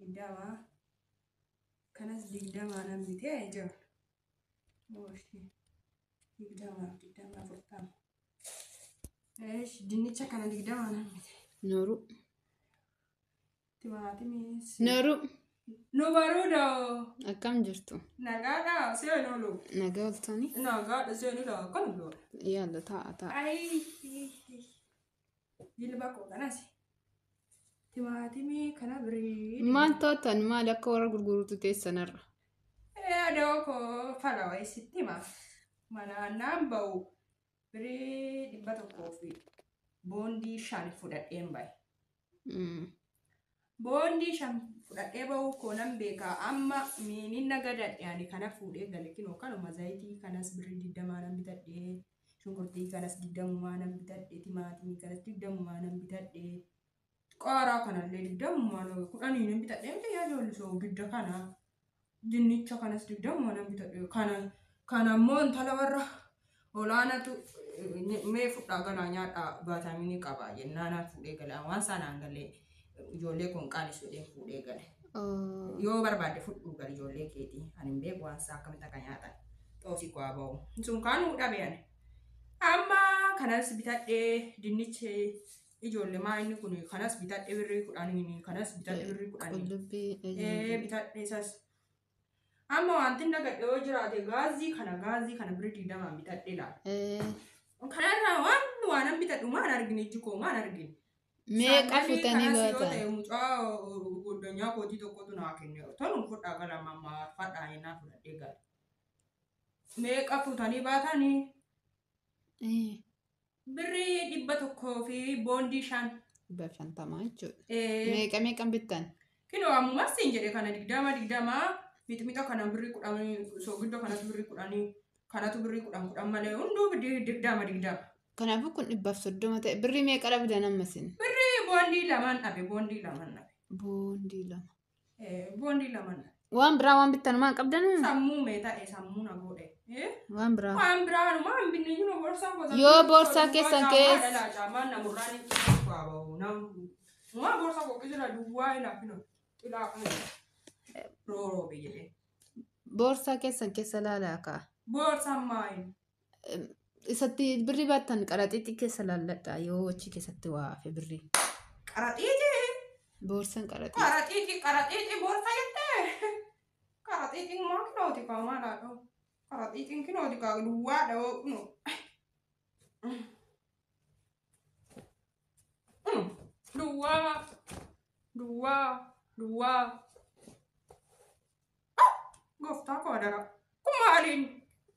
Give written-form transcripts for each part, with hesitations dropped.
digdama kanas digdama nan bitee jira mooshi digdama furtama dinnicha kana digdama nan bitee Noru. timaatimis Noru. nu baruudo Akkam jirtu? nagaadha seenolu Nagaa oltanii? nagaadha seenudha kan lola Yaalla ta'a. ay jilba koo kanas timaatimii kana birii Maal tootan maal akka warra gurguruutu teessanarra? adoo koo fala wayisitti hima manaannaan ba'u birii 100 fi boondii 5 fudhadheen bahe. Boondii 5 fudhadhee ba'uu koonan beekaa amma miiniin nagadadhe ani kana fuudhee gale kinoo kanuma zayitii kanas birii 20 nan bitadhee shunkurtii kanas 20 nan bitadhee timaatimii kanas 20 nan bitadhee qaaraa kanallee 20 nan 10 nan bitadhee miti yaa ijoollisoo gidda kana dinnicha kanas 20 nan bitadhee kana immoo intala warra olaanatu mee fudhaa galaa nyaadhaa baataaminii qaba jennaanaan fuudhee gale waan sanaan galee ijoollee kun qaalisuudheen fuudhee gale. Yoo barbaade fudhuu gale ijoollee keetii ani hin beeku waan isaa akkamitti akka nyaatan xoosii ku'aa ba'u sun kaanuu dhabean amma kanas bitadhee dinnichi ijoollee maa inni kun kanas bitadhee birrii 10 kanas bitadhee birrii 10 bitadhee sas amma wanti nagadhee yoo jiraate gaazii kana birrii 20 bitadhee laala. Kanarraa waan bitadhu maan argine jikoo maan argine. Meeqa fitanii baatan? Mucaa goddanyaa kootii tokkotu naa kenne tolu fudhaa gala mammaa fadhaa innaa fudhadhee gala. Meeqa futanii baatanii? Birrii 100 fi boondii 5. 50 jechuudha. Meeqan bittan? Kinoo ammumas siin jedhe kana 20 mixmixa kana birrii 10 soogidda kanas birrii 10 kanatu birrii 10 malee hunduu 20. Kanaafuu kun 130 ta'e birrii meeqa dhabdan ammasin? Birrii boondii 2 dhabe boondii 2 dhabe. Boondii 2 dhabe. Waan biraa waan bittan maan qabdan? Sammuu mee ta'e sammuu na godhe. Waan biraa? Waan biraa maan binni jiru boorsaa gosa. Yoo boorsaa keessan keessa. Caamaan na murraan itti baaba'u waan boorsaa qoqqisira duwwaa ilaafino ilaafu rooroo biyyee. Boorsaa keessan keessa laalaa kaa? Boorsaan maayin? Isatti birrii baattan qaraxiitii keessa laalladha yoo achi keessatti waa hafe birrii. Qaraxiitii? Boorsaan qaraxiitii. Qaraxiitii boorsaa jettee? Qaraxiitiin maa kinooti kaa maalaa dha'u? Qaraxiitiin kinooti kaa duwwaa dha'oo kunoo. Duwwaa. Gooftaa koo dara. Kun maaliin?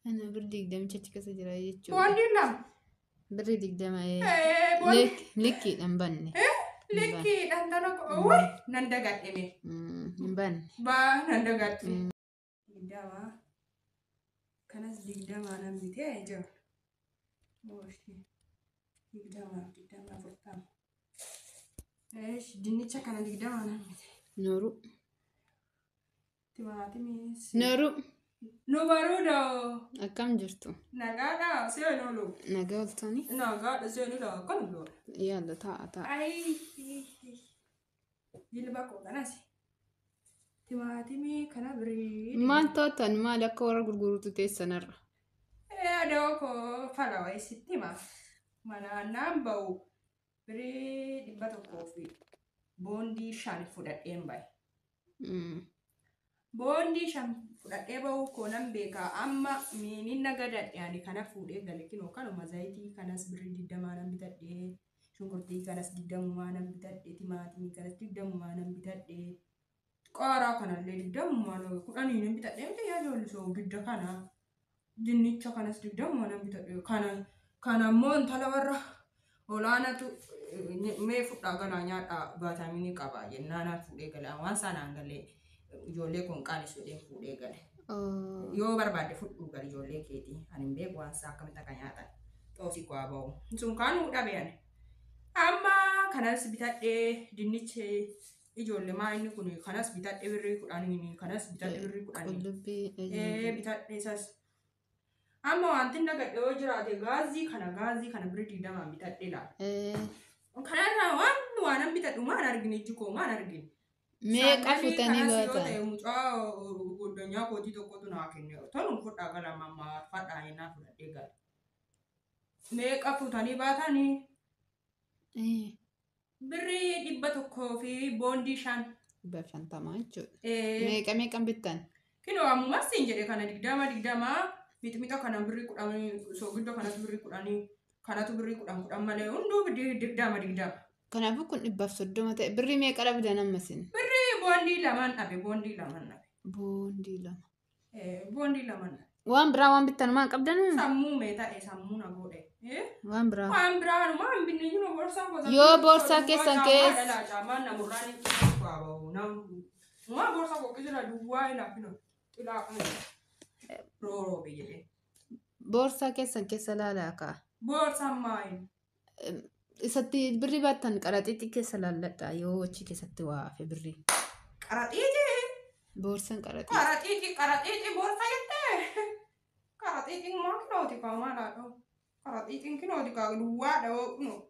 Ana birrii 20 achi keessa jira jechuudha. Boondii 2. Birrii 20 likkiidhaan banne. Likkiidhaan dana nan dagadhime. Hin banne. Nan dagadhe. Digdama kanas 20 nan bitee jira. Mooshi digdama furtama. Dinnicha kana 20 nan bitee. Noru. Timaatimis. Noru. Nu baruudo. Akkam jirtu? Nagaadha seenolu. Nagaa oltanii? Nagaadha seenudha kan lola. Yaalla ta'a. Ay jilba koo kanas timaatimii kana birii. Maal tootan maal akka warra gurguruutu teessanarra? Adoo koo fala wayisitti hima manaannaan ba'u birii 100 fi boondii 5 fudhadheen bahe. Boondii 5 fudhadhee ba'uu koonan beekaa amma miiniin nagadadhe ani kana fuudhee gale kinoo kanuma zayitii kanas birrii 20 nan bitadhee shunkurtii kanas 20 nan bitadhee timaatimii kanas 20 nan bitadhee qaaraa kanallee 20 nan 10 nan bitadhee miti yaa ijoollisoo gidda kana dinnicha kanas 20 nan bitadhee kana immoo intala warra olaanatu mee fudhaa galaa nyaadhaa baataaminii qaba jennaanaan fuudhee gale waan sanaan galee. Ijoollee kun qaalisuudheen fuudhee gale. Yoo barbaade fudhuu gale ijoollee keetii ani hin beeku waan isaa akkamitti akka nyaatan xoosii ku'aa ba'u sun kaanuu dhabean amma kanas bitadhee dinnichi ijoollee maa inni kun kanas bitadhee birrii 10 kanas bitadhee birrii 10 bitadhee sas amma wanti nagadhee yoo jiraate gaazii kana birrii 20 bitadhee laala. Kanarraa waan bitadhu maan argine jikoo maan argine. Meeqa Sandalii futanii kanas yoo baatan? ta'e mucaa goddanyaa kootii tokkotu naa kenne. Tolun fudhaa gala mammaa fadhaa innaa fudhadhee gala. Meeqa futanii baatanii? Eh, Birrii 100 fi boondii 5. 50 jechuudha. Meeqan bittan? Kinoo ammumas siin jedhe kana 20 mixmixa kana birrii 10 soogiddo kanas birrii 10 kanatu birrii 10 malee hunduu 20. Kanaafuu kun 130 ta'e. Birrii meeqa dhabdan ammasin? Birrii boondii 2 dhabe boondii 2 dhabe. Boondii 2. Boondii 2 dhabe. Waan biraa waan bittan maan qabdan? Sammuu mee ta'e sammuu na godhe. Waan biraa. Waan biraa numa hin binne jiru boorsaa gosa. Yoo boorsaa keessan keessa. Caamaan namurraan hin qabu. Numa boorsaa qoqqisira duwwaa hin hafinu. Xilaa kana. Rooroo biyyee. Boorsaa keessan keessa laalaa kaa. Boorsaan maali? Isatti birrii baattan qaraxiitii keessa laalladha yoo achi keessatti waa hafe birrii. Qaraxiitii? Boorsaan qaraxiitii. Qaraxiitii boorsaa jettee? Qaraxiitiin maa kinooti kaa maalaa dha'u? Qaraxiitiin kinooti kaa duwwaa dha'oo kunoo.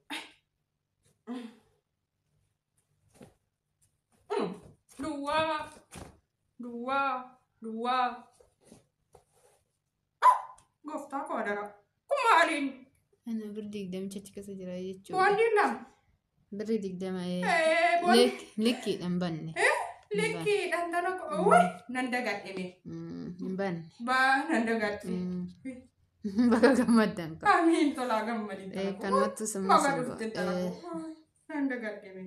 Duwwaa. Gooftaa koo dara. Kun maaliin? Ana birrii 20 achi keessa jira jechuudha. Boondii lama. Birrii 20 boondii. likkiidhaan banne. Likkiidhaan tana nan dagadhime. Hin banne. Nan dagadhe. Bakka gammaddan kaa. Amiin tolaa gammadin. Kanumatti Baga dhufte tana. Nan dagadhime.